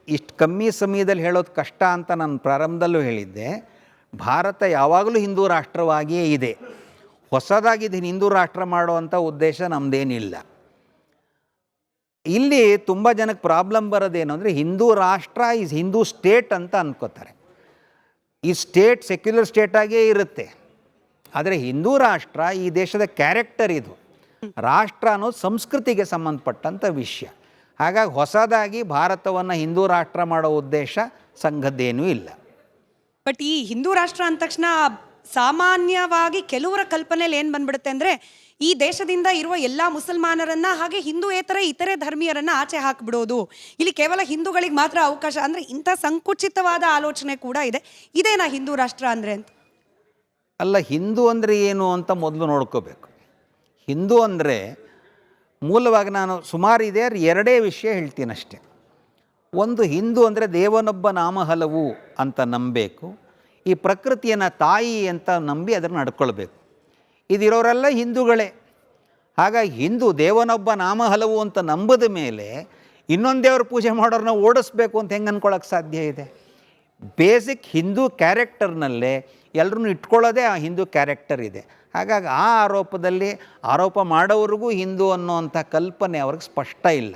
ಇಷ್ಟು ಕಮ್ಮಿ ಸಮಯದಲ್ಲಿ ಹೇಳೋದು ಕಷ್ಟ ಅಂತ ನಾನು ಪ್ರಾರಂಭದಲ್ಲೂ ಹೇಳಿದ್ದೆ. ಭಾರತ ಯಾವಾಗಲೂ ಹಿಂದೂ ರಾಷ್ಟ್ರವಾಗಿಯೇ ಇದೆ. ಹೊಸದಾಗಿ ಇದನ್ನು ಹಿಂದೂ ರಾಷ್ಟ್ರ ಮಾಡುವಂಥ ಉದ್ದೇಶ ನಮ್ಮದೇನಿಲ್ಲ. ಇಲ್ಲಿ ತುಂಬ ಜನಕ್ಕೆ ಪ್ರಾಬ್ಲಮ್ ಬರೋದೇನು ಅಂದರೆ, ಹಿಂದೂ ರಾಷ್ಟ್ರ ಈಸ್ ಹಿಂದೂ ಸ್ಟೇಟ್ ಅಂತ ಅಂದ್ಕೋತಾರೆ. ಈ ಸ್ಟೇಟ್ ಸೆಕ್ಯುಲರ್ ಸ್ಟೇಟಾಗೇ ಇರುತ್ತೆ. ಆದರೆ ಹಿಂದೂ ರಾಷ್ಟ್ರ ಈ ದೇಶದ ಕ್ಯಾರೆಕ್ಟರ್. ಇದು ರಾಷ್ಟ್ರ ಅನ್ನೋದು ಸಂಸ್ಕೃತಿಗೆ ಸಂಬಂಧಪಟ್ಟಂಥ ವಿಷಯ. ಹಾಗಾಗಿ ಹೊಸದಾಗಿ ಭಾರತವನ್ನು ಹಿಂದೂ ರಾಷ್ಟ್ರ ಮಾಡೋ ಉದ್ದೇಶ ಸಂಘದ್ದೇನೂ ಇಲ್ಲ. ಬಟ್ ಈ ಹಿಂದೂ ರಾಷ್ಟ್ರ ಅಂದ ತಕ್ಷಣ ಸಾಮಾನ್ಯವಾಗಿ ಕೆಲವರ ಕಲ್ಪನೆಯಲ್ಲಿ ಏನು ಬಂದ್ಬಿಡುತ್ತೆ ಅಂದರೆ, ಈ ದೇಶದಿಂದ ಇರುವ ಎಲ್ಲ ಮುಸಲ್ಮಾನರನ್ನ ಹಾಗೆ ಹಿಂದೂಯೇತರ ಇತರೆ ಧರ್ಮೀಯರನ್ನ ಆಚೆ ಹಾಕಿಬಿಡೋದು, ಇಲ್ಲಿ ಕೇವಲ ಹಿಂದೂಗಳಿಗೆ ಮಾತ್ರ ಅವಕಾಶ, ಅಂದರೆ ಇಂಥ ಸಂಕುಚಿತವಾದ ಆಲೋಚನೆ ಕೂಡ ಇದೆ. ಇದೇನಾ ಹಿಂದೂ ರಾಷ್ಟ್ರ ಅಂದರೆ ಅಂತ? ಅಲ್ಲ, ಹಿಂದೂ ಅಂದರೆ ಏನು ಅಂತ ಮೊದಲು ನೋಡ್ಕೋಬೇಕು. ಹಿಂದೂ ಅಂದರೆ ಮೂಲವಾಗಿ ನಾನು ಸುಮಾರು ಇದೆ ಎರಡೇ ವಿಷಯ ಹೇಳ್ತೀನಿ ಅಷ್ಟೆ. ಒಂದು, ಹಿಂದೂ ಅಂದರೆ ದೇವನೊಬ್ಬ ನಾಮ ಹಲವು ಅಂತ ನಂಬಬೇಕು. ಈ ಪ್ರಕೃತಿಯನ್ನು ತಾಯಿ ಅಂತ ನಂಬಿ ಅದನ್ನು ನಡ್ಕೊಳ್ಬೇಕು. ಇದಿರೋರೆಲ್ಲ ಹಿಂದೂಗಳೇ. ಹಾಗಾಗಿ ಹಿಂದೂ ದೇವನೊಬ್ಬ ನಾಮ ಹಲವು ಅಂತ ನಂಬಿದ ಮೇಲೆ ಇನ್ನೊಂದು ದೇವ್ರ ಪೂಜೆ ಮಾಡೋರನ್ನ ಓಡಿಸ್ಬೇಕು ಅಂತ ಹೆಂಗೆ ಅಂದ್ಕೊಳ್ಳೋಕ್ಕೆ ಸಾಧ್ಯ ಇದೆ? ಬೇಸಿಕ್ ಹಿಂದೂ ಕ್ಯಾರೆಕ್ಟರ್ನಲ್ಲೇ ಎಲ್ಲರೂ ಇಟ್ಕೊಳ್ಳೋದೇ ಆ ಹಿಂದೂ ಕ್ಯಾರೆಕ್ಟರ್ ಇದೆ. ಹಾಗಾಗಿ ಆ ಆರೋಪ ಮಾಡೋವ್ರಿಗೂ ಹಿಂದೂ ಅನ್ನೋವಂಥ ಕಲ್ಪನೆ ಅವ್ರಿಗೆ ಸ್ಪಷ್ಟ ಇಲ್ಲ.